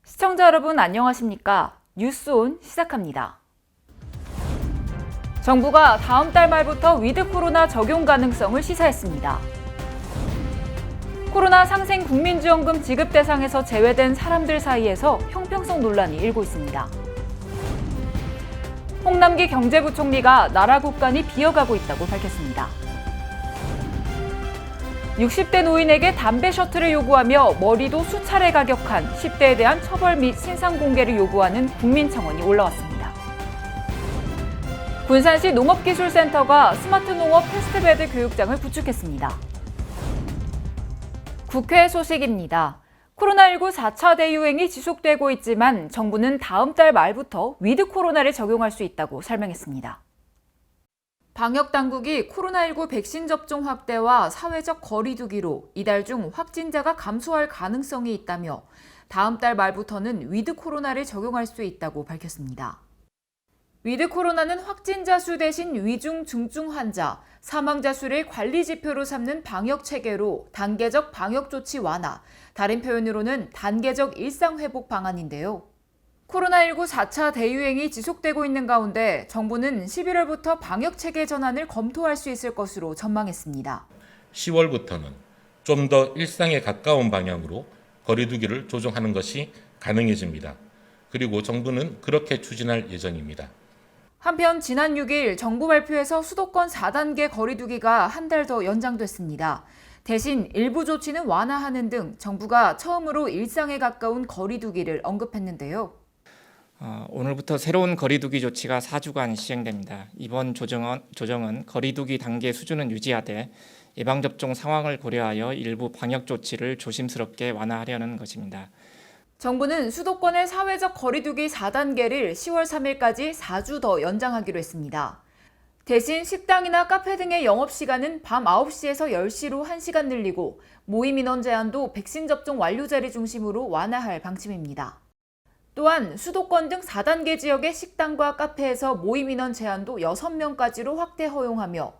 시청자 여러분 안녕하십니까? 뉴스온 시작합니다. 정부가 다음 달 말부터 위드 코로나 적용 가능성을 시사했습니다. 코로나 상생 국민지원금 지급 대상에서 제외된 사람들 사이에서 형평성 논란이 일고 있습니다. 홍남기 경제부총리가 나라 국간이 비어가고 있다고 밝혔습니다. 60대 노인에게 담배 셔틀을 요구하며 머리도 수차례 가격한 10대에 대한 처벌 및 신상 공개를 요구하는 국민청원이 올라왔습니다. 군산시 농업기술센터가 스마트 농업 테스트베드 교육장을 구축했습니다. 국회 소식입니다. 코로나19 4차 대유행이 지속되고 있지만 정부는 다음 달 말부터 위드 코로나를 적용할 수 있다고 설명했습니다. 방역당국이 코로나19 백신 접종 확대와 사회적 거리 두기로 이달 중 확진자가 감소할 가능성이 있다며 다음 달 말부터는 위드 코로나를 적용할 수 있다고 밝혔습니다. 위드 코로나는 확진자 수 대신 위중, 중증 환자, 사망자 수를 관리 지표로 삼는 방역 체계로 단계적 방역 조치 완화, 다른 표현으로는 단계적 일상 회복 방안인데요. 코로나19 4차 대유행이 지속되고 있는 가운데 정부는 11월부터 방역체계 전환을 검토할 수 있을 것으로 전망했습니다. 10월부터는 좀 더 일상에 가까운 방향으로 거리두기를 조정하는 것이 가능해집니다. 그리고 정부는 그렇게 추진할 예정입니다. 한편 지난 6일 정부 발표에서 수도권 4단계 거리두기가 한 달 더 연장됐습니다. 대신 일부 조치는 완화하는 등 정부가 처음으로 일상에 가까운 거리두기를 언급했는데요. 오늘부터 새로운 거리두기 조치가 4주간 시행됩니다. 이번 조정은 거리두기 단계 수준은 유지하되 예방접종 상황을 고려하여 일부 방역 조치를 조심스럽게 완화하려는 것입니다. 정부는 수도권의 사회적 거리두기 4단계를 10월 3일까지 4주 더 연장하기로 했습니다. 대신 식당이나 카페 등의 영업시간은 밤 9시에서 10시로 1시간 늘리고 모임 인원 제한도 백신 접종 완료자를 중심으로 완화할 방침입니다. 또한 수도권 등 4단계 지역의 식당과 카페에서 모임 인원 제한도 6명까지로 확대 허용하며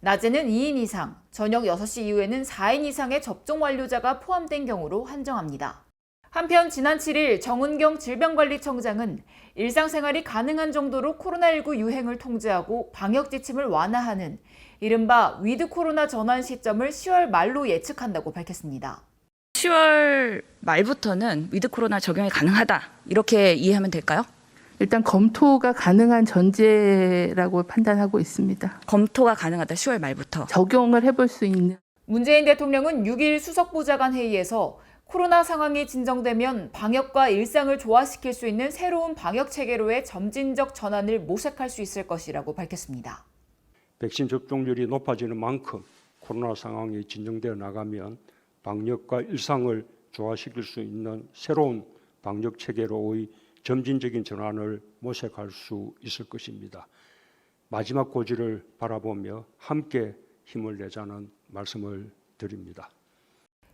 낮에는 2인 이상, 저녁 6시 이후에는 4인 이상의 접종 완료자가 포함된 경우로 한정합니다. 한편 지난 7일 정은경 질병관리청장은 일상생활이 가능한 정도로 코로나19 유행을 통제하고 방역 지침을 완화하는 이른바 위드 코로나 전환 시점을 10월 말로 예측한다고 밝혔습니다. 10월 말부터는 위드 코로나 적용이 가능하다. 이렇게 이해하면 될까요? 일단 검토가 가능한 전제라고 판단하고 있습니다. 검토가 가능하다. 10월 말부터. 적용을 해볼 수 있는. 문재인 대통령은 6일 수석보좌관 회의에서 코로나 상황이 진정되면 방역과 일상을 조화시킬 수 있는 새로운 방역 체계로의 점진적 전환을 모색할 수 있을 것이라고 밝혔습니다. 백신 접종률이 높아지는 만큼 코로나 상황이 진정되어 나가면 방역과 일상을 조화시킬 수 있는 새로운 방역 체계로의 점진적인 전환을 모색할 수 있을 것입니다. 마지막 고지를 바라보며 함께 힘을 내자는 말씀을 드립니다.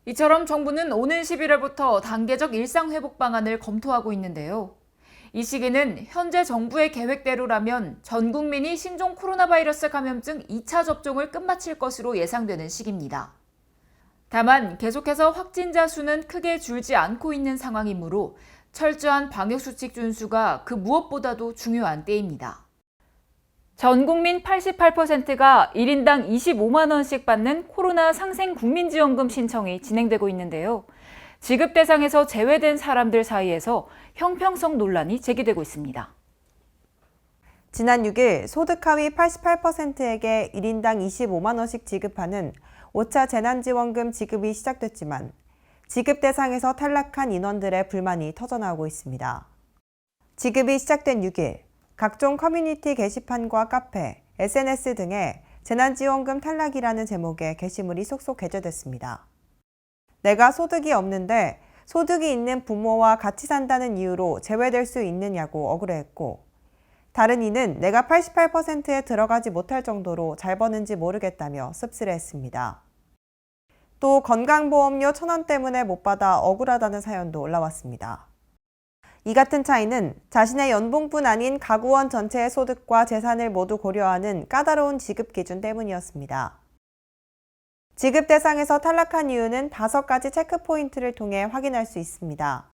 이처럼 정부는 오는 11월부터 단계적 일상회복 방안을 검토하고 있는데요. 이 시기는 현재 정부의 계획대로라면 전 국민이 신종 코로나 바이러스 감염증 2차 접종을 끝마칠 것으로 예상되는 시기입니다. 다만 계속해서 확진자 수는 크게 줄지 않고 있는 상황이므로 철저한 방역수칙 준수가 그 무엇보다도 중요한 때입니다. 전 국민 88%가 1인당 25만 원씩 받는 코로나 상생 국민지원금 신청이 진행되고 있는데요. 지급 대상에서 제외된 사람들 사이에서 형평성 논란이 제기되고 있습니다. 지난 6일 소득 하위 88%에게 1인당 25만 원씩 지급하는 5차 재난지원금 지급이 시작됐지만 지급 대상에서 탈락한 인원들의 불만이 터져나오고 있습니다. 지급이 시작된 6일, 각종 커뮤니티 게시판과 카페, SNS 등에 재난지원금 탈락이라는 제목의 게시물이 속속 게재됐습니다. 내가 소득이 없는데 소득이 있는 부모와 같이 산다는 이유로 제외될 수 있느냐고 억울해했고, 다른 이는 내가 88%에 들어가지 못할 정도로 잘 버는지 모르겠다며 씁쓸해했습니다. 또 건강보험료 1,000원 때문에 못 받아 억울하다는 사연도 올라왔습니다. 이 같은 차이는 자신의 연봉뿐 아닌 가구원 전체의 소득과 재산을 모두 고려하는 까다로운 지급 기준 때문이었습니다. 지급 대상에서 탈락한 이유는 5가지 체크 포인트를 통해 확인할 수 있습니다.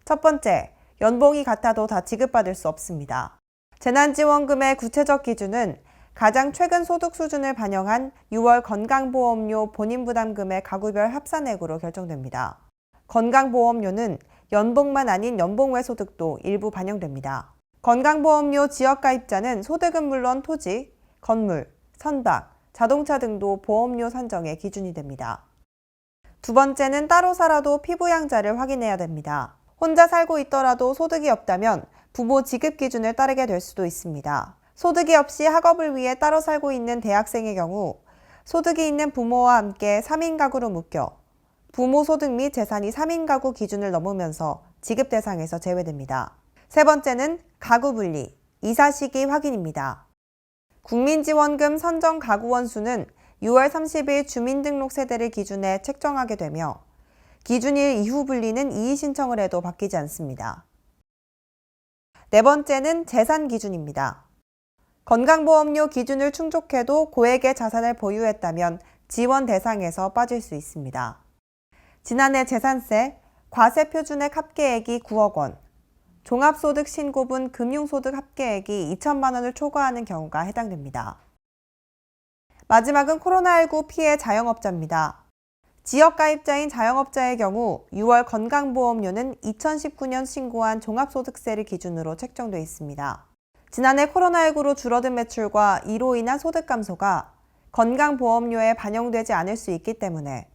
첫 번째, 연봉이 같아도 다 지급받을 수 없습니다. 재난지원금의 구체적 기준은 가장 최근 소득 수준을 반영한 6월 건강보험료 본인부담금의 가구별 합산액으로 결정됩니다. 건강보험료는 연봉만 아닌 연봉 외 소득도 일부 반영됩니다. 건강보험료 지역가입자는 소득은 물론 토지, 건물, 선박, 자동차 등도 보험료 산정의 기준이 됩니다. 두 번째는 따로 살아도 피부양자를 확인해야 됩니다. 혼자 살고 있더라도 소득이 없다면 부모 지급 기준을 따르게 될 수도 있습니다. 소득이 없이 학업을 위해 따로 살고 있는 대학생의 경우 소득이 있는 부모와 함께 3인 가구로 묶여 부모 소득 및 재산이 3인 가구 기준을 넘으면서 지급 대상에서 제외됩니다. 세 번째는 가구 분리, 이사 시기 확인입니다. 국민지원금 선정 가구 원수는 6월 30일 주민등록 세대를 기준에 책정하게 되며 기준일 이후 분리는 이의 신청을 해도 바뀌지 않습니다. 네 번째는 재산 기준입니다. 건강보험료 기준을 충족해도 고액의 자산을 보유했다면 지원 대상에서 빠질 수 있습니다. 지난해 재산세, 과세표준액 합계액이 9억 원, 종합소득 신고분 금융소득 합계액이 2천만 원을 초과하는 경우가 해당됩니다. 마지막은 코로나19 피해 자영업자입니다. 지역가입자인 자영업자의 경우 6월 건강보험료는 2019년 신고한 종합소득세를 기준으로 책정돼 있습니다. 지난해 코로나19로 줄어든 매출과 이로 인한 소득 감소가 건강보험료에 반영되지 않을 수 있기 때문에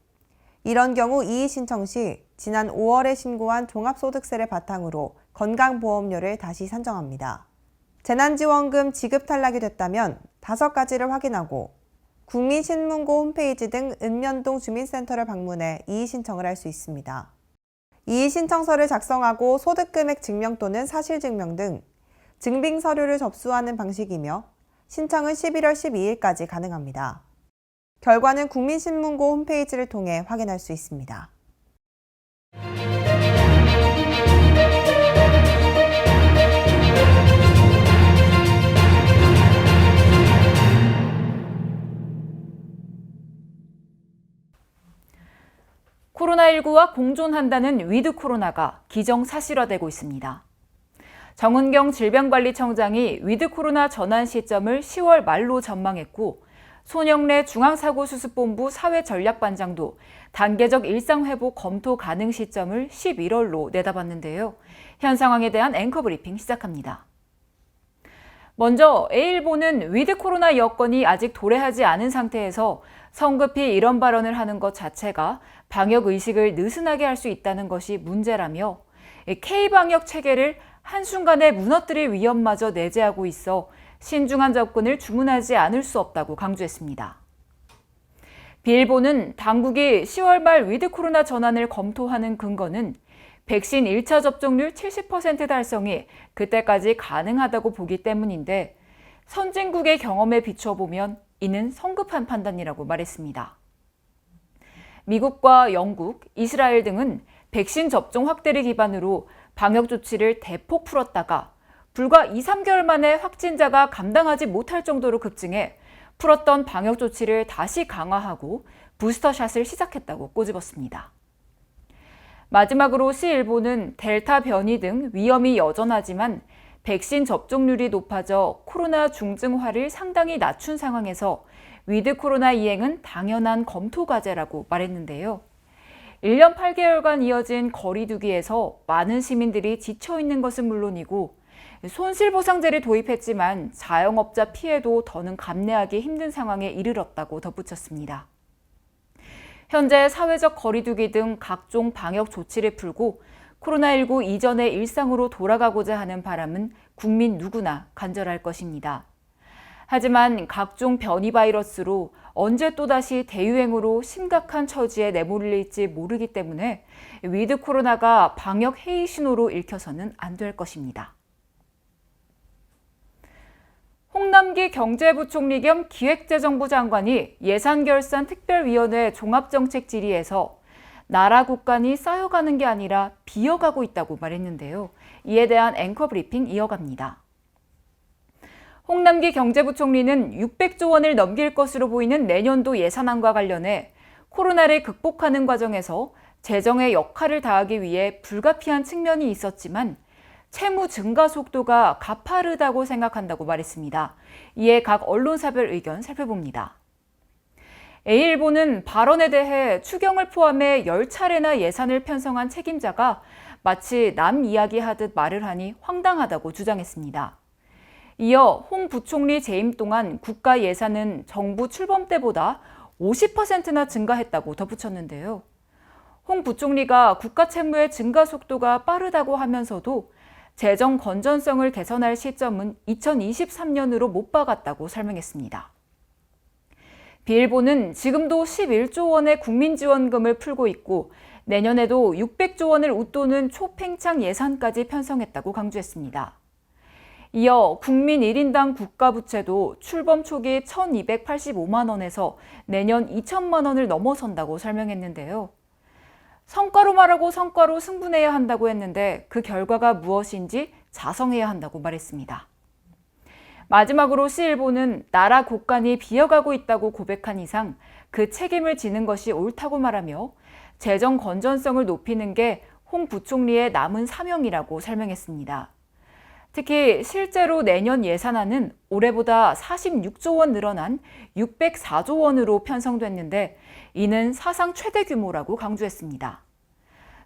이런 경우 이의 신청 시 지난 5월에 신고한 종합소득세를 바탕으로 건강보험료를 다시 산정합니다. 재난지원금 지급 탈락이 됐다면 5가지를 확인하고 국민신문고 홈페이지 등 읍면동 주민센터를 방문해 이의 신청을 할 수 있습니다. 이의 신청서를 작성하고 소득금액 증명 또는 사실증명 등 증빙 서류를 접수하는 방식이며 신청은 11월 12일까지 가능합니다. 결과는 국민신문고 홈페이지를 통해 확인할 수 있습니다. 코로나19와 공존한다는 위드 코로나가 기정사실화되고 있습니다. 정은경 질병관리청장이 위드 코로나 전환 시점을 10월 말로 전망했고 손영래 중앙사고수습본부 사회전략반장도 단계적 일상회복 검토 가능 시점을 11월로 내다봤는데요. 현 상황에 대한 앵커 브리핑 시작합니다. 먼저 A일보는 위드 코로나 여건이 아직 도래하지 않은 상태에서 성급히 이런 발언을 하는 것 자체가 방역 의식을 느슨하게 할 수 있다는 것이 문제라며 K방역 체계를 한순간에 무너뜨릴 위험마저 내재하고 있어 신중한 접근을 주문하지 않을 수 없다고 강조했습니다. B일보는 당국이 10월 말 위드 코로나 전환을 검토하는 근거는 백신 1차 접종률 70% 달성이 그때까지 가능하다고 보기 때문인데 선진국의 경험에 비춰보면 이는 성급한 판단이라고 말했습니다. 미국과 영국, 이스라엘 등은 백신 접종 확대를 기반으로 방역 조치를 대폭 풀었다가 불과 2, 3개월 만에 확진자가 감당하지 못할 정도로 급증해 풀었던 방역 조치를 다시 강화하고 부스터샷을 시작했다고 꼬집었습니다. 마지막으로 C일보는 델타 변이 등 위험이 여전하지만 백신 접종률이 높아져 코로나 중증화를 상당히 낮춘 상황에서 위드 코로나 이행은 당연한 검토 과제라고 말했는데요. 1년 8개월간 이어진 거리두기에서 많은 시민들이 지쳐있는 것은 물론이고 손실보상제를 도입했지만 자영업자 피해도 더는 감내하기 힘든 상황에 이르렀다고 덧붙였습니다. 현재 사회적 거리두기 등 각종 방역 조치를 풀고 코로나19 이전의 일상으로 돌아가고자 하는 바람은 국민 누구나 간절할 것입니다. 하지만 각종 변이 바이러스로 언제 또다시 대유행으로 심각한 처지에 내몰릴지 모르기 때문에 위드 코로나가 방역 해이 신호로 읽혀서는 안 될 것입니다. 홍남기 경제부총리 겸 기획재정부 장관이 예산결산특별위원회 종합정책 질의에서 나라 국간이 쌓여가는 게 아니라 비어가고 있다고 말했는데요. 이에 대한 앵커 브리핑 이어갑니다. 홍남기 경제부총리는 600조 원을 넘길 것으로 보이는 내년도 예산안과 관련해 코로나를 극복하는 과정에서 재정의 역할을 다하기 위해 불가피한 측면이 있었지만 채무 증가 속도가 가파르다고 생각한다고 말했습니다. 이에 각 언론사별 의견 살펴봅니다. A일보는 발언에 대해 추경을 포함해 10차례나 예산을 편성한 책임자가 마치 남 이야기하듯 말을 하니 황당하다고 주장했습니다. 이어 홍 부총리 재임 동안 국가 예산은 정부 출범 때보다 50%나 증가했다고 덧붙였는데요. 홍 부총리가 국가 채무의 증가 속도가 빠르다고 하면서도 재정 건전성을 개선할 시점은 2023년으로 못 박았다고 설명했습니다. B일보는 지금도 11조 원의 국민지원금을 풀고 있고 내년에도 600조 원을 웃도는 초팽창 예산까지 편성했다고 강조했습니다. 이어 국민 1인당 국가부채도 출범 초기 1,285만 원에서 내년 2천만 원을 넘어선다고 설명했는데요. 성과로 말하고 성과로 승분해야 한다고 했는데 그 결과가 무엇인지 자성해야 한다고 말했습니다. 마지막으로 C일보는 나라 곳간이 비어가고 있다고 고백한 이상 그 책임을 지는 것이 옳다고 말하며 재정 건전성을 높이는 게 홍 부총리의 남은 사명이라고 설명했습니다. 특히 실제로 내년 예산안은 올해보다 46조 원 늘어난 604조 원으로 편성됐는데 이는 사상 최대 규모라고 강조했습니다.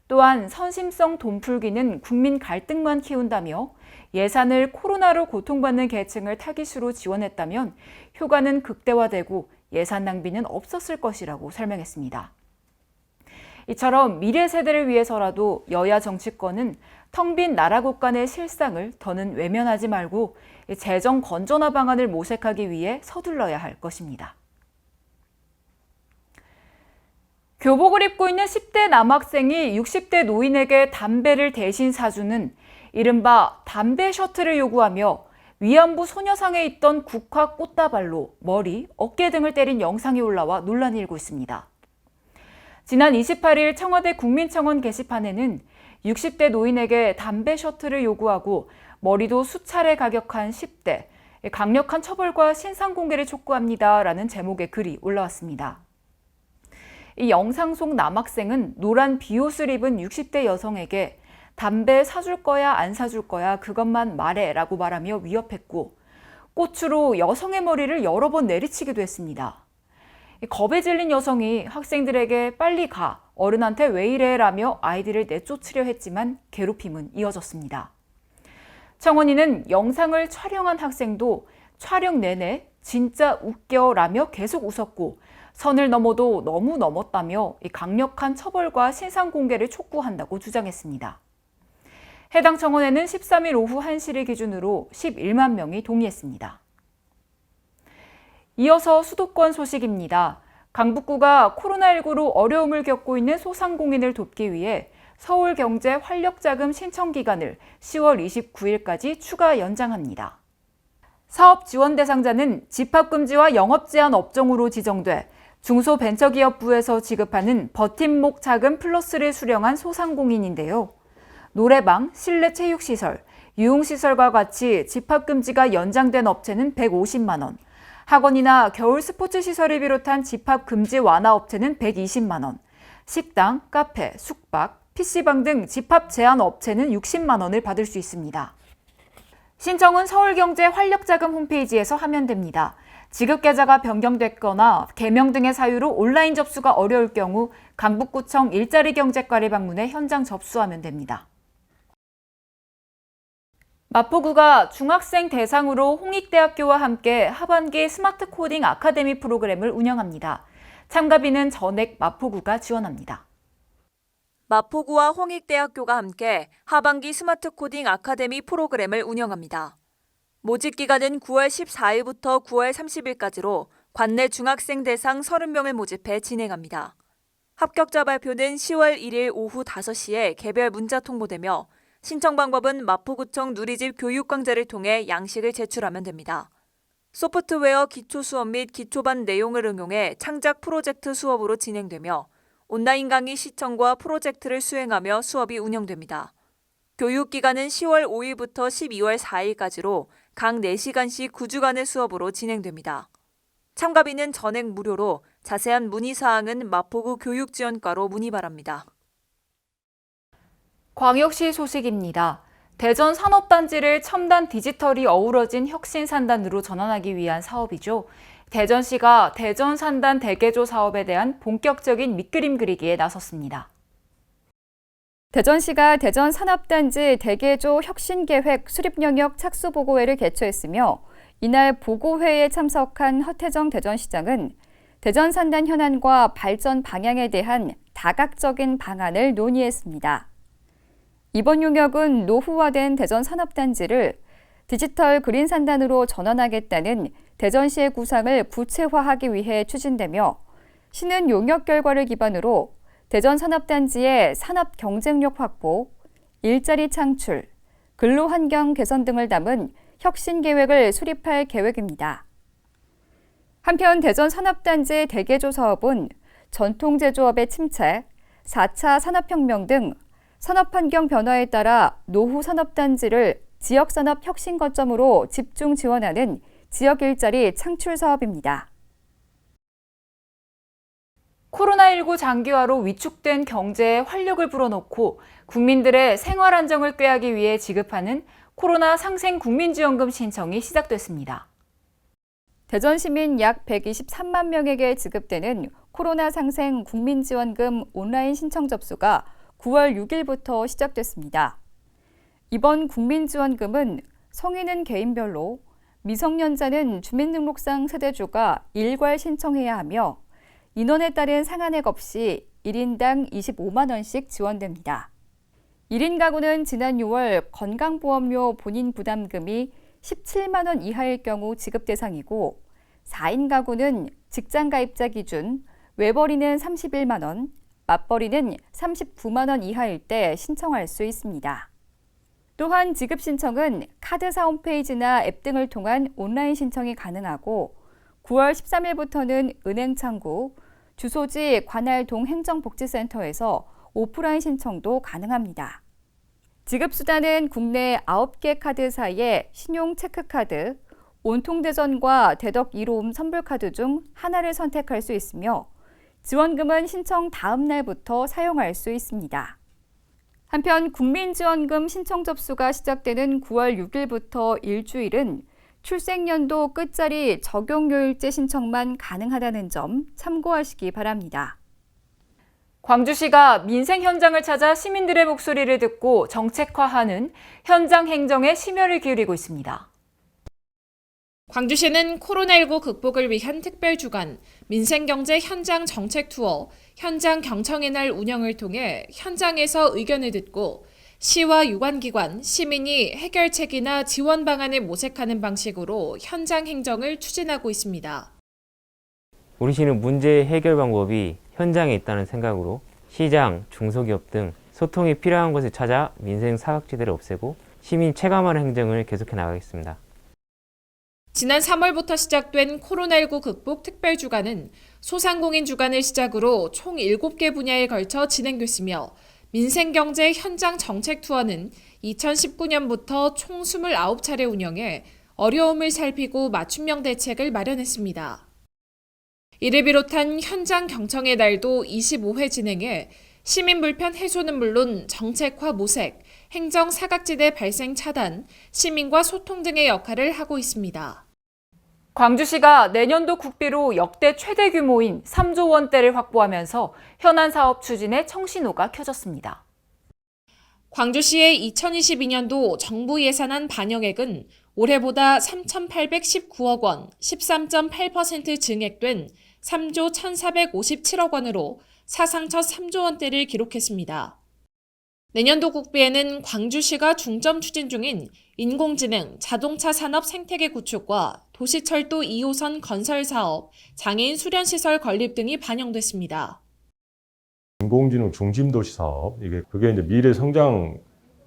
또한 선심성 돈풀기는 국민 갈등만 키운다며 예산을 코로나로 고통받는 계층을 타깃으로 지원했다면 효과는 극대화되고 예산 낭비는 없었을 것이라고 설명했습니다. 이처럼 미래 세대를 위해서라도 여야 정치권은 텅 빈 나라 곳간의 실상을 더는 외면하지 말고 재정 건전화 방안을 모색하기 위해 서둘러야 할 것입니다. 교복을 입고 있는 10대 남학생이 60대 노인에게 담배를 대신 사주는 이른바 담배 셔틀을 요구하며 위안부 소녀상에 있던 국화 꽃다발로 머리, 어깨 등을 때린 영상이 올라와 논란이 일고 있습니다. 지난 28일 청와대 국민청원 게시판에는 60대 노인에게 담배 셔틀을 요구하고 머리도 수차례 가격한 10대, 강력한 처벌과 신상 공개를 촉구합니다라는 제목의 글이 올라왔습니다. 이 영상 속 남학생은 노란 비옷을 입은 60대 여성에게 담배 사줄 거야 안 사줄 거야 그것만 말해 라고 말하며 위협했고 꽃으로 여성의 머리를 여러 번 내리치기도 했습니다. 겁에 질린 여성이 학생들에게 빨리 가, 어른한테 왜 이래 라며 아이들을 내쫓으려 했지만 괴롭힘은 이어졌습니다. 청원인은 영상을 촬영한 학생도 촬영 내내 진짜 웃겨 라며 계속 웃었고 선을 넘어도 너무 넘었다며 강력한 처벌과 신상 공개를 촉구한다고 주장했습니다. 해당 청원에는 13일 오후 1시를 기준으로 11만 명이 동의했습니다. 이어서 수도권 소식입니다. 강북구가 코로나19로 어려움을 겪고 있는 소상공인을 돕기 위해 서울경제 활력자금 신청 기간을 10월 29일까지 추가 연장합니다. 사업 지원 대상자는 집합금지와 영업제한 업종으로 지정돼 중소벤처기업부에서 지급하는 버팀목 자금 플러스를 수령한 소상공인인데요. 노래방, 실내 체육시설, 유흥시설과 같이 집합금지가 연장된 업체는 150만 원, 학원이나 겨울 스포츠시설을 비롯한 집합금지 완화 업체는 120만 원, 식당, 카페, 숙박, PC방 등 집합 제한 업체는 60만 원을 받을 수 있습니다. 신청은 서울경제 활력자금 홈페이지에서 하면 됩니다. 지급계좌가 변경됐거나 개명 등의 사유로 온라인 접수가 어려울 경우 강북구청 일자리경제과를 방문해 현장 접수하면 됩니다. 마포구가 중학생 대상으로 홍익대학교와 함께 하반기 스마트 코딩 아카데미 프로그램을 운영합니다. 참가비는 전액 마포구가 지원합니다. 마포구와 홍익대학교가 함께 하반기 스마트 코딩 아카데미 프로그램을 운영합니다. 모집 기간은 9월 14일부터 9월 30일까지로 관내 중학생 대상 30명을 모집해 진행합니다. 합격자 발표는 10월 1일 오후 5시에 개별 문자 통보되며 신청 방법은 마포구청 누리집 교육강좌를 통해 양식을 제출하면 됩니다. 소프트웨어 기초 수업 및 기초반 내용을 응용해 창작 프로젝트 수업으로 진행되며 온라인 강의 시청과 프로젝트를 수행하며 수업이 운영됩니다. 교육기간은 10월 5일부터 12월 4일까지로 각 4시간씩 9주간의 수업으로 진행됩니다. 참가비는 전액 무료로 자세한 문의사항은 마포구 교육지원과로 문의 바랍니다. 광역시 소식입니다. 대전 산업단지를 첨단 디지털이 어우러진 혁신산단으로 전환하기 위한 사업이죠. 대전시가 대전산단 대개조 사업에 대한 본격적인 밑그림 그리기에 나섰습니다. 대전시가 대전산업단지 대개조 혁신계획 수립영역 착수보고회를 개최했으며 이날 보고회에 참석한 허태정 대전시장은 대전산단 현안과 발전 방향에 대한 다각적인 방안을 논의했습니다. 이번 용역은 노후화된 대전산업단지를 디지털 그린산단으로 전환하겠다는 대전시의 구상을 구체화하기 위해 추진되며 시는 용역 결과를 기반으로 대전산업단지의 산업 경쟁력 확보, 일자리 창출, 근로환경 개선 등을 담은 혁신 계획을 수립할 계획입니다. 한편 대전산업단지 대개조 사업은 전통제조업의 침체, 4차 산업혁명 등 산업환경 변화에 따라 노후 산업단지를 지역산업 혁신 거점으로 집중 지원하는 지역 일자리 창출 사업입니다. 코로나19 장기화로 위축된 경제에 활력을 불어넣고 국민들의 생활 안정을 꾀하기 위해 지급하는 코로나 상생 국민지원금 신청이 시작됐습니다. 대전 시민 약 123만 명에게 지급되는 코로나 상생 국민지원금 온라인 신청 접수가 9월 6일부터 시작됐습니다. 이번 국민지원금은 성인은 개인별로, 미성년자는 주민등록상 세대주가 일괄 신청해야 하며 인원에 따른 상한액 없이 1인당 25만 원씩 지원됩니다. 1인 가구는 지난 6월 건강보험료 본인 부담금이 17만 원 이하일 경우 지급 대상이고 4인 가구는 직장가입자 기준 외벌이는 31만 원, 맞벌이는 39만 원 이하일 때 신청할 수 있습니다. 또한 지급 신청은 카드사 홈페이지나 앱 등을 통한 온라인 신청이 가능하고 9월 13일부터는 은행창구, 주소지 관할동 행정복지센터에서 오프라인 신청도 가능합니다. 지급수단은 국내 9개 카드사의 신용체크카드, 온통대전과 대덕 1호음 선불카드 중 하나를 선택할 수 있으며 지원금은 신청 다음 날부터 사용할 수 있습니다. 한편 국민지원금 신청 접수가 시작되는 9월 6일부터 일주일은 출생연도 끝자리 적용요일제 신청만 가능하다는 점 참고하시기 바랍니다. 광주시가 민생 현장을 찾아 시민들의 목소리를 듣고 정책화하는 현장 행정에 심혈을 기울이고 있습니다. 광주시는 코로나19 극복을 위한 특별주간, 민생경제 현장 정책 투어, 현장 경청의 날 운영을 통해 현장에서 의견을 듣고 시와 유관기관, 시민이 해결책이나 지원 방안을 모색하는 방식으로 현장 행정을 추진하고 있습니다. 우리 시는 문제 해결 방법이 현장에 있다는 생각으로 시장, 중소기업 등 소통이 필요한 곳을 찾아 민생 사각지대를 없애고 시민 체감하는 행정을 계속해 나가겠습니다. 지난 3월부터 시작된 코로나19 극복 특별주간은 소상공인 주간을 시작으로 총 7개 분야에 걸쳐 진행됐으며 민생경제 현장 정책 투어는 2019년부터 총 29차례 운영해 어려움을 살피고 맞춤형 대책을 마련했습니다. 이를 비롯한 현장 경청의 날도 25회 진행해 시민 불편 해소는 물론 정책화 모색, 행정 사각지대 발생 차단, 시민과 소통 등의 역할을 하고 있습니다. 광주시가 내년도 국비로 역대 최대 규모인 3조 원대를 확보하면서 현안 사업 추진에 청신호가 켜졌습니다. 광주시의 2022년도 정부 예산안 반영액은 올해보다 3,819억 원, 13.8% 증액된 3조 1,457억 원으로 사상 첫 3조 원대를 기록했습니다. 내년도 국비에는 광주시가 중점 추진 중인 인공지능, 자동차 산업 생태계 구축과 도시철도 2호선 건설 사업, 장애인 수련시설 건립 등이 반영됐습니다. 인공지능 중심도시 사업, 그게 이제 미래 성장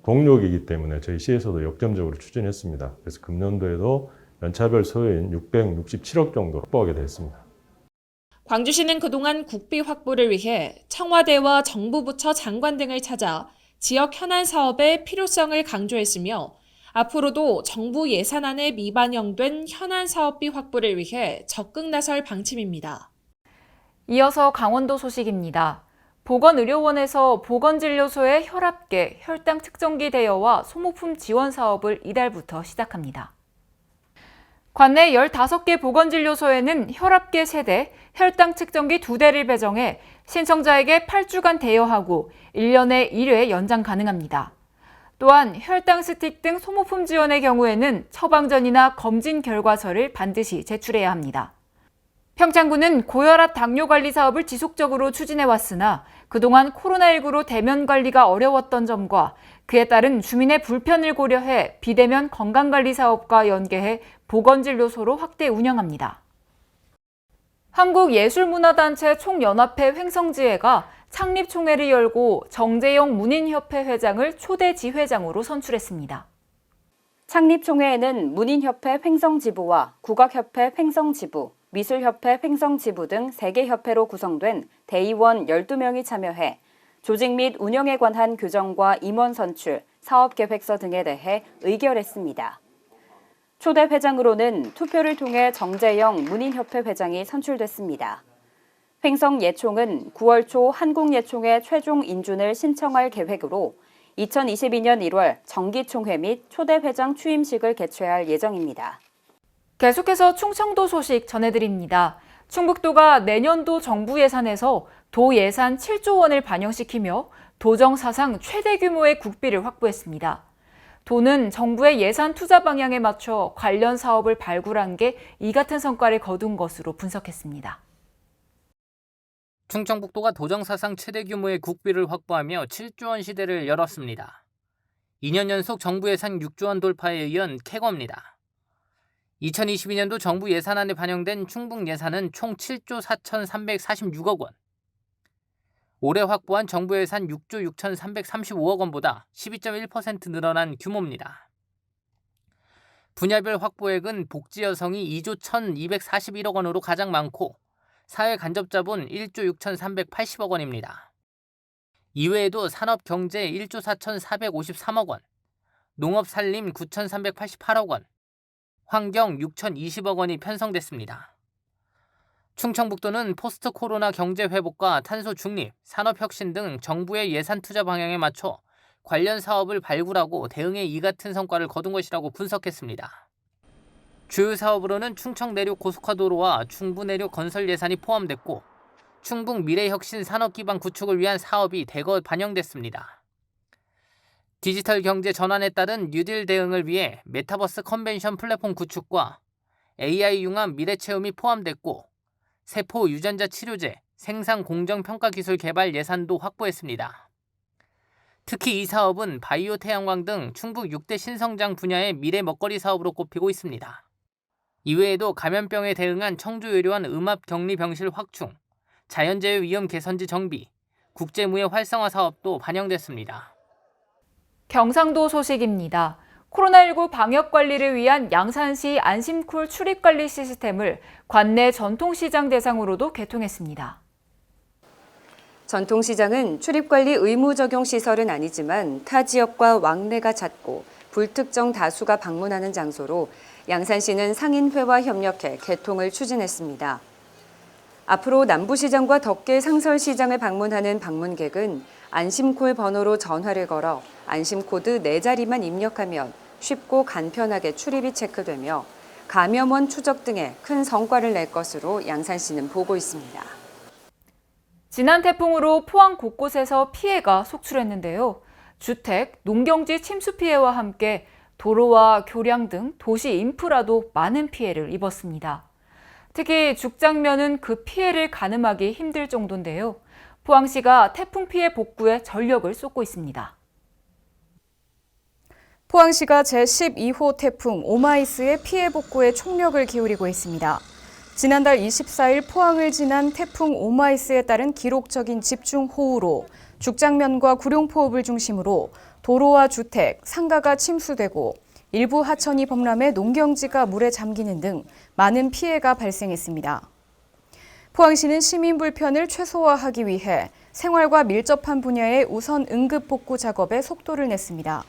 동력이기 때문에 저희 시에서도 역점적으로 추진했습니다. 그래서 금년도에도 연차별 소요인 667억 정도로 확보하게 됐습니다. 광주시는 그동안 국비 확보를 위해 청와대와 정부 부처 장관 등을 찾아 지역 현안 사업의 필요성을 강조했으며 앞으로도 정부 예산안에 미반영된 현안 사업비 확보를 위해 적극 나설 방침입니다. 이어서 강원도 소식입니다. 보건의료원에서 보건진료소의 혈압계, 혈당 측정기 대여와 소모품 지원 사업을 이달부터 시작합니다. 관내 15개 보건진료소에는 혈압계 3대, 혈당 측정기 2대를 배정해 신청자에게 8주간 대여하고 1년에 1회 연장 가능합니다. 또한 혈당 스틱 등 소모품 지원의 경우에는 처방전이나 검진 결과서를 반드시 제출해야 합니다. 평창군은 고혈압 당뇨 관리 사업을 지속적으로 추진해왔으나 그동안 코로나19로 대면 관리가 어려웠던 점과 그에 따른 주민의 불편을 고려해 비대면 건강관리 사업과 연계해 보건진료소로 확대 운영합니다. 한국예술문화단체 총연합회 횡성지회가 창립총회를 열고 정재영 문인협회 회장을 초대 지회장으로 선출했습니다. 창립총회에는 문인협회 횡성지부와 국악협회 횡성지부, 미술협회 횡성지부 등 3개 협회로 구성된 대의원 12명이 참여해 조직 및 운영에 관한 규정과 임원 선출, 사업계획서 등에 대해 의결했습니다. 초대 회장으로는 투표를 통해 정재영 문인협회 회장이 선출됐습니다. 횡성예총은 9월 초 한국예총회 최종 인준을 신청할 계획으로 2022년 1월 정기총회 및 초대 회장 취임식을 개최할 예정입니다. 계속해서 충청도 소식 전해드립니다. 충북도가 내년도 정부 예산에서 도 예산 7조 원을 반영시키며 도정 사상 최대 규모의 국비를 확보했습니다. 도는 정부의 예산 투자 방향에 맞춰 관련 사업을 발굴한 게 이 같은 성과를 거둔 것으로 분석했습니다. 충청북도가 도정 사상 최대 규모의 국비를 확보하며 7조 원 시대를 열었습니다. 2년 연속 정부 예산 6조 원 돌파에 이은 쾌거입니다. 2022년도 정부 예산안에 반영된 충북 예산은 총 7조 4,346억 원. 올해 확보한 정부 예산 6조 6,335억 원보다 12.1% 늘어난 규모입니다. 분야별 확보액은 복지 여성이 2조 1,241억 원으로 가장 많고 사회 간접자본 1조 6,380억 원입니다. 이외에도 산업경제 1조 4,453억 원, 농업산림 9,388억 원, 환경 6,020억 원이 편성됐습니다. 충청북도는 포스트 코로나 경제 회복과 탄소 중립, 산업 혁신 등 정부의 예산 투자 방향에 맞춰 관련 사업을 발굴하고 대응에 이 같은 성과를 거둔 것이라고 분석했습니다. 주요 사업으로는 충청 내륙 고속화도로와 충부 내륙 건설 예산이 포함됐고 충북 미래혁신 산업기반 구축을 위한 사업이 대거 반영됐습니다. 디지털 경제 전환에 따른 뉴딜 대응을 위해 메타버스 컨벤션 플랫폼 구축과 AI 융합 미래체험이 포함됐고 세포 유전자 치료제, 생산 공정 평가 기술 개발 예산도 확보했습니다. 특히 이 사업은 바이오 태양광 등 충북 6대 신성장 분야의 미래 먹거리 사업으로 꼽히고 있습니다. 이외에도 감염병에 대응한 청주의료원 음압격리병실 확충, 자연재해 위험 개선지 정비, 국제무예 활성화 사업도 반영됐습니다. 경상도 소식입니다. 코로나19 방역 관리를 위한 양산시 안심콜 출입관리 시스템을 관내 전통시장 대상으로도 개통했습니다. 전통시장은 출입관리 의무 적용 시설은 아니지만 타 지역과 왕래가 잦고 불특정 다수가 방문하는 장소로 양산시는 상인회와 협력해 개통을 추진했습니다. 앞으로 남부시장과 덕계 상설시장을 방문하는 방문객은 안심콜 번호로 전화를 걸어 안심코드 4자리만 입력하면 쉽고 간편하게 출입이 체크되며 감염원 추적 등에 큰 성과를 낼 것으로 양산시는 보고 있습니다. 지난 태풍으로 포항 곳곳에서 피해가 속출했는데요. 주택, 농경지 침수 피해와 함께 도로와 교량 등 도시 인프라도 많은 피해를 입었습니다. 특히 죽장면은 그 피해를 가늠하기 힘들 정도인데요. 포항시가 태풍 피해 복구에 전력을 쏟고 있습니다. 포항시가 제12호 태풍 오마이스의 피해 복구에 총력을 기울이고 있습니다. 지난달 24일 포항을 지난 태풍 오마이스에 따른 기록적인 집중호우로 죽장면과 구룡포읍을 중심으로 도로와 주택, 상가가 침수되고 일부 하천이 범람해 농경지가 물에 잠기는 등 많은 피해가 발생했습니다. 포항시는 시민 불편을 최소화하기 위해 생활과 밀접한 분야의 우선 응급 복구 작업에 속도를 냈습니다.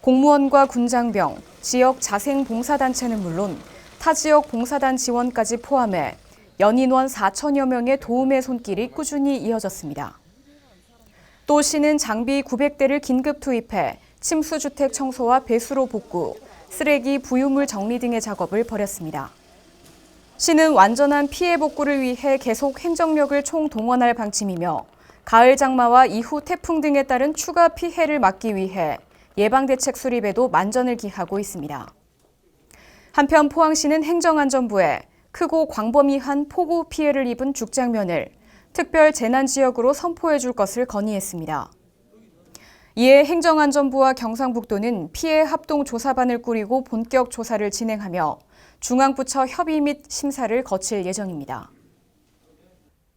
공무원과 군장병, 지역 자생봉사단체는 물론 타 지역 봉사단 지원까지 포함해 연인원 4천여 명의 도움의 손길이 꾸준히 이어졌습니다. 또 시는 장비 900대를 긴급 투입해 침수주택 청소와 배수로 복구, 쓰레기, 부유물 정리 등의 작업을 벌였습니다. 시는 완전한 피해 복구를 위해 계속 행정력을 총동원할 방침이며 가을 장마와 이후 태풍 등에 따른 추가 피해를 막기 위해 예방대책 수립에도 만전을 기하고 있습니다. 한편 포항시는 행정안전부에 크고 광범위한 폭우 피해를 입은 죽장면을 특별 재난지역으로 선포해 줄 것을 건의했습니다. 이에 행정안전부와 경상북도는 피해 합동조사반을 꾸리고 본격 조사를 진행하며 중앙부처 협의 및 심사를 거칠 예정입니다.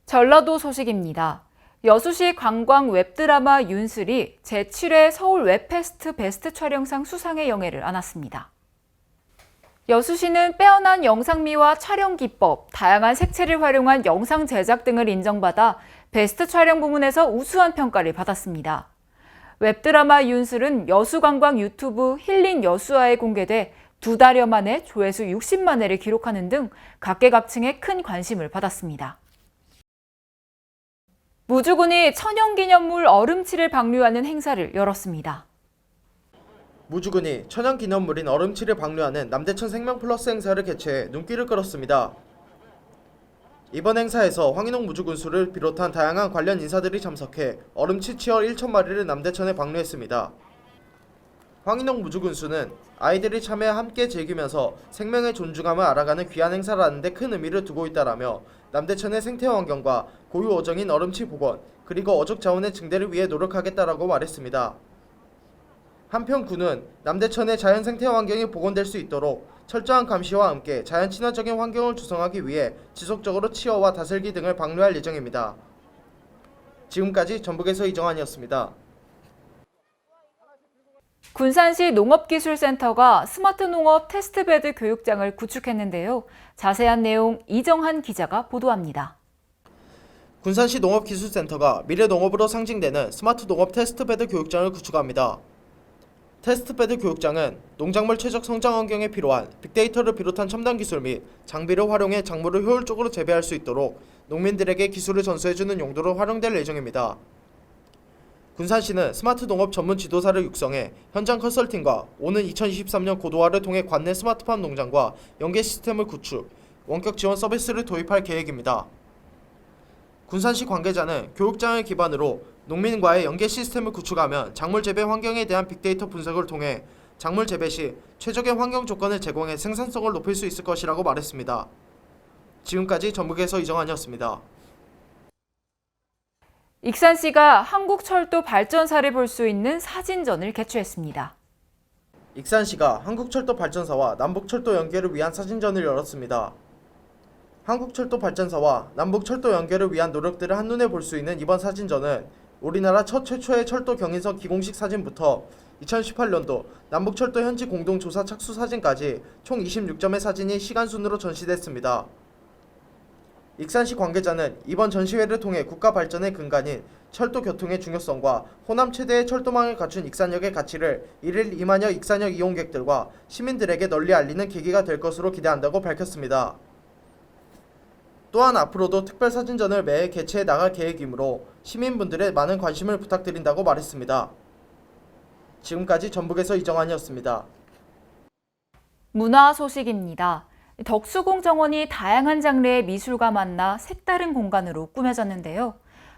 전라도 소식입니다. 여수시 관광 웹드라마 윤슬이 제7회 서울 웹페스트 베스트 촬영상 수상의 영예를 안았습니다. 여수시는 빼어난 영상미와 촬영 기법, 다양한 색채를 활용한 영상 제작 등을 인정받아 베스트 촬영 부문에서 우수한 평가를 받았습니다. 웹드라마 윤슬은 여수관광 유튜브 힐링 여수아에 공개돼 2달여 만에 조회수 60만 회를 기록하는 등 각계각층의 큰 관심을 받았습니다. 무주군이 천연기념물 얼음치를 방류하는 행사를 열었습니다. 무주군이 천연기념물인 얼음치를 방류하는 남대천 생명플러스 행사를 개최해 눈길을 끌었습니다. 이번 행사에서 황인홍 무주군수를 비롯한 다양한 관련 인사들이 참석해 얼음치 치어 1,000마리를 남대천에 방류했습니다. 황인홍 무주군수는 아이들이 참여 함께 즐기면서 생명의 존중함을 알아가는 귀한 행사라는 데 큰 의미를 두고 있다라며 남대천의 생태환경과 고유 어종인 얼음치 복원 그리고 어족 자원의 증대를 위해 노력하겠다라고 말했습니다. 한편 군은 남대천의 자연 생태 환경이 복원될 수 있도록 철저한 감시와 함께 자연 친화적인 환경을 조성하기 위해 지속적으로 치어와 다슬기 등을 방류할 예정입니다. 지금까지 전북에서 이정환이었습니다. 군산시 농업기술센터가 스마트 농업 테스트베드 교육장을 구축했는데요. 자세한 내용 이정한 기자가 보도합니다. 군산시 농업기술센터가 미래 농업으로 상징되는 스마트 농업 테스트베드 교육장을 구축합니다. 테스트베드 교육장은 농작물 최적 성장 환경에 필요한 빅데이터를 비롯한 첨단 기술 및 장비를 활용해 작물을 효율적으로 재배할 수 있도록 농민들에게 기술을 전수해주는 용도로 활용될 예정입니다. 군산시는 스마트 농업 전문 지도사를 육성해 현장 컨설팅과 오는 2023년 고도화를 통해 관내 스마트팜 농장과 연계 시스템을 구축, 원격 지원 서비스를 도입할 계획입니다. 군산시 관계자는 교육장을 기반으로 농민과의 연계 시스템을 구축하면 작물 재배 환경에 대한 빅데이터 분석을 통해 작물 재배 시 최적의 환경 조건을 제공해 생산성을 높일 수 있을 것이라고 말했습니다. 지금까지 전북에서 이정환이었습니다. 익산시가 한국철도 발전사를 볼 수 있는 사진전을 개최했습니다. 익산시가 한국철도 발전사와 남북철도 연계를 위한 사진전을 열었습니다. 한국철도 발전사와 남북철도 연계를 위한 노력들을 한눈에 볼 수 있는 이번 사진전은 우리나라 최초의 철도 경인선 기공식 사진부터 2018년도 남북철도 현지 공동조사 착수 사진까지 총 26점의 사진이 시간순으로 전시됐습니다. 익산시 관계자는 이번 전시회를 통해 국가 발전의 근간인 철도 교통의 중요성과 호남 최대의 철도망을 갖춘 익산역의 가치를 1일 2만여 익산역 이용객들과 시민들에게 널리 알리는 계기가 될 것으로 기대한다고 밝혔습니다. 또한 앞으로도 특별 사진전을 매해 개최해 나갈 계획이므로 시민분들의 많은 관심을 부탁드린다고 말했습니다. 지금까지 전북에서 이정환이었습니다. 문화 소식입니다. 덕수궁 정원이 다양한 장르의 미술과 만나 색다른 공간으로 꾸며졌는데요.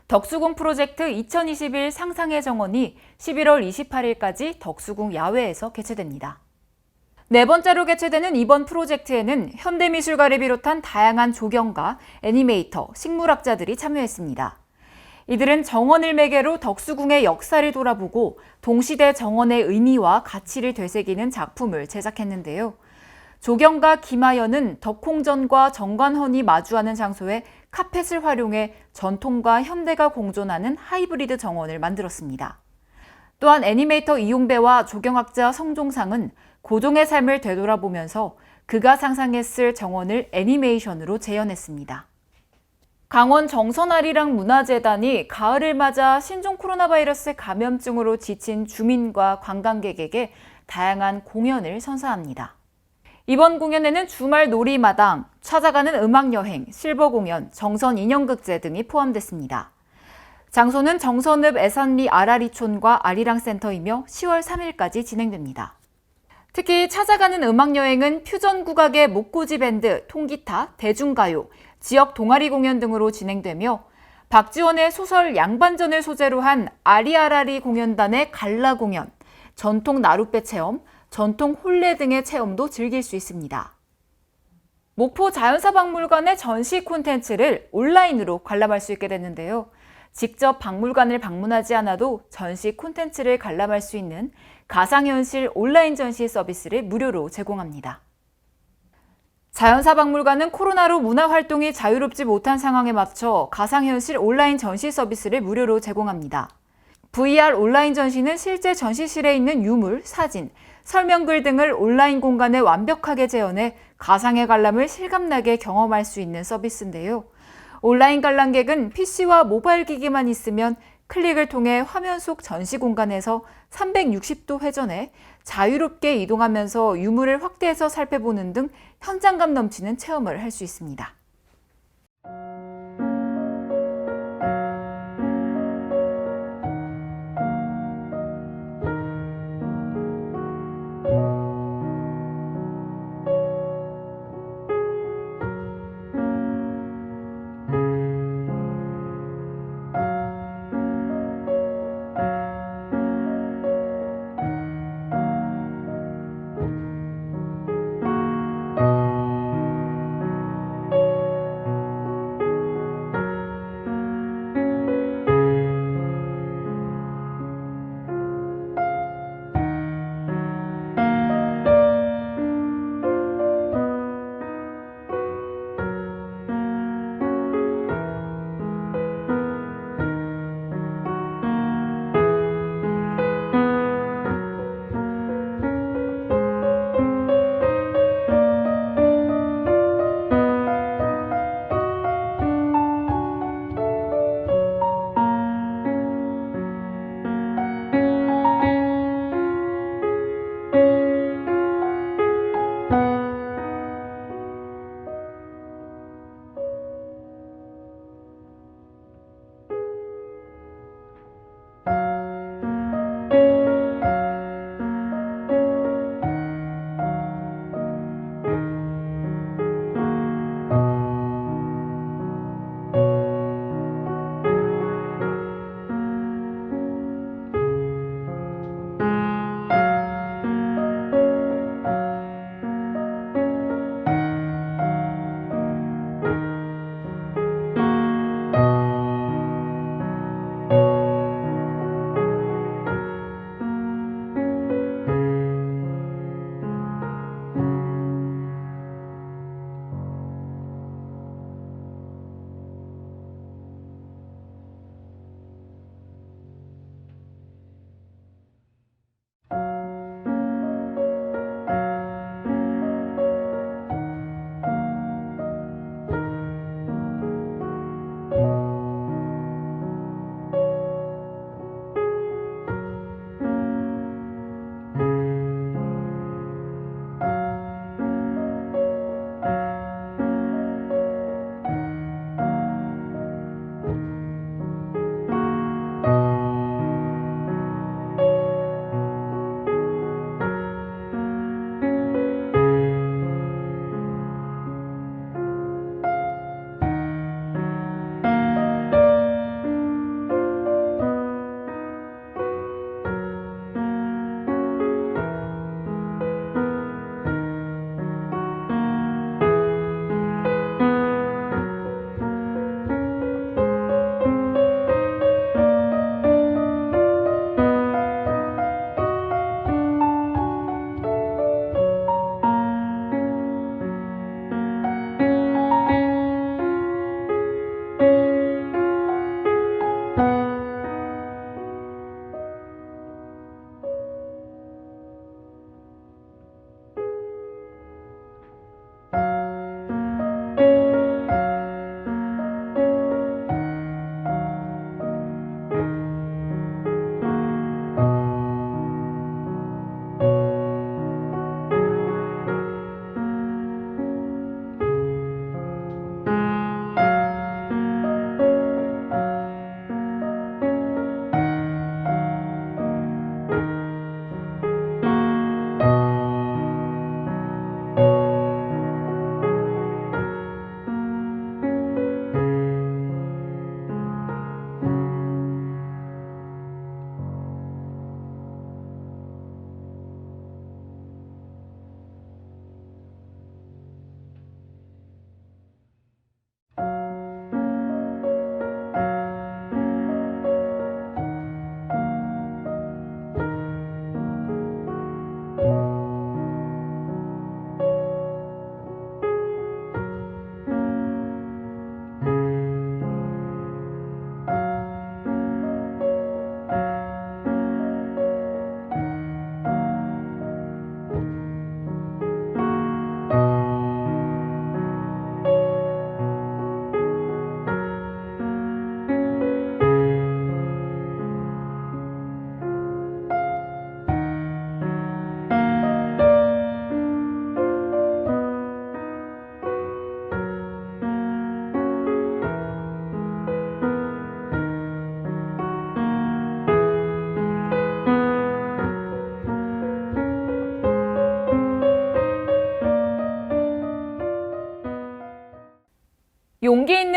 덕수궁 프로젝트 2021 상상의 정원이 11월 28일까지 덕수궁 야외에서 개최됩니다. 네 번째로 개최되는 이번 프로젝트에는 현대미술가를 비롯한 다양한 조경가, 애니메이터, 식물학자들이 참여했습니다. 이들은 정원을 매개로 덕수궁의 역사를 돌아보고 동시대 정원의 의미와 가치를 되새기는 작품을 제작했는데요. 조경가 김하연은 덕홍전과 정관헌이 마주하는 장소에 카펫을 활용해 전통과 현대가 공존하는 하이브리드 정원을 만들었습니다. 또한 애니메이터 이용배와 조경학자 성종상은 고종의 삶을 되돌아보면서 그가 상상했을 정원을 애니메이션으로 재현했습니다. 강원 정선아리랑 문화재단이 가을을 맞아 신종 코로나 바이러스 감염증으로 지친 주민과 관광객에게 다양한 공연을 선사합니다. 이번 공연에는 주말 놀이마당, 찾아가는 음악여행, 실버 공연, 정선 인형극제 등이 포함됐습니다. 장소는 정선읍 애산리 아라리촌과 아리랑센터이며 10월 3일까지 진행됩니다. 특히 찾아가는 음악여행은 퓨전 국악의 목고지 밴드, 통기타, 대중가요, 지역 동아리 공연 등으로 진행되며 박지원의 소설 양반전을 소재로 한 아리아라리 공연단의 갈라 공연, 전통 나룻배 체험, 전통 혼례 등의 체험도 즐길 수 있습니다. 목포 자연사박물관의 전시 콘텐츠를 온라인으로 관람할 수 있게 됐는데요. 직접 박물관을 방문하지 않아도 전시 콘텐츠를 관람할 수 있는 가상현실 온라인 전시 서비스를 무료로 제공합니다. 자연사박물관은 코로나로 문화활동이 자유롭지 못한 상황에 맞춰 가상현실 온라인 전시 서비스를 무료로 제공합니다. VR 온라인 전시는 실제 전시실에 있는 유물, 사진, 설명글 등을 온라인 공간에 완벽하게 재현해 가상의 관람을 실감나게 경험할 수 있는 서비스인데요. 온라인 관람객은 PC와 모바일 기기만 있으면 클릭을 통해 화면 속 전시 공간에서 360도 회전해 자유롭게 이동하면서 유물을 확대해서 살펴보는 등 현장감 넘치는 체험을 할 수 있습니다.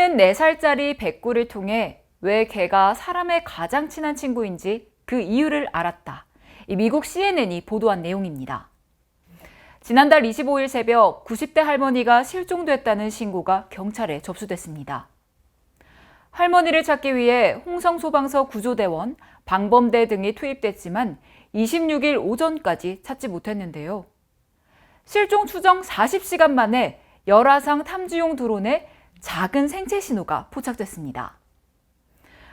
할머니는 4살짜리 백구를 통해 왜 개가 사람의 가장 친한 친구인지 그 이유를 알았다. 이 미국 CNN이 보도한 내용입니다. 지난달 25일 새벽 90대 할머니가 실종됐다는 신고가 경찰에 접수됐습니다. 할머니를 찾기 위해 홍성소방서 구조대원, 방범대 등이 투입됐지만 26일 오전까지 찾지 못했는데요. 실종 추정 40시간 만에 열화상 탐지용 드론에 작은 생체 신호가 포착됐습니다.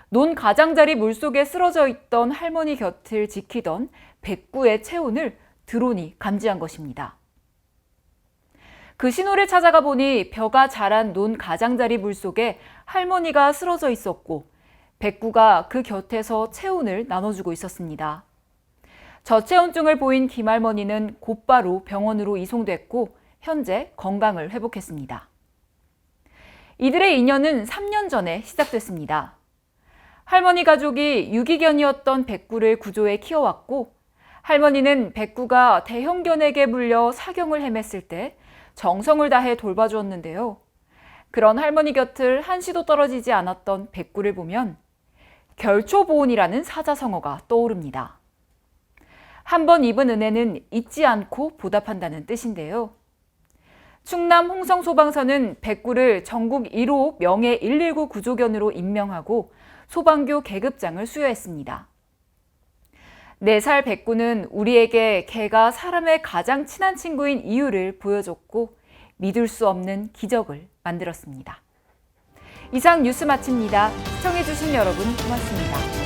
논 가장자리 물속에 쓰러져 있던 할머니 곁을 지키던 백구의 체온을 드론이 감지한 것입니다. 그 신호를 찾아가 보니 벼가 자란 논 가장자리 물속에 할머니가 쓰러져 있었고 백구가 그 곁에서 체온을 나눠주고 있었습니다. 저체온증을 보인 김할머니는 곧바로 병원으로 이송됐고 현재 건강을 회복했습니다. 이들의 인연은 3년 전에 시작됐습니다. 할머니 가족이 유기견이었던 백구를 구조해 키워왔고 할머니는 백구가 대형견에게 물려 사경을 헤맸을 때 정성을 다해 돌봐주었는데요. 그런 할머니 곁을 한시도 떨어지지 않았던 백구를 보면 결초보온이라는 사자성어가 떠오릅니다. 한번 입은 은혜는 잊지 않고 보답한다는 뜻인데요. 충남 홍성소방서는 백구를 전국 1호 명예 119 구조견으로 임명하고 소방교 계급장을 수여했습니다. 4살 백구는 우리에게 개가 사람의 가장 친한 친구인 이유를 보여줬고 믿을 수 없는 기적을 만들었습니다. 이상 뉴스 마칩니다. 시청해주신 여러분 고맙습니다.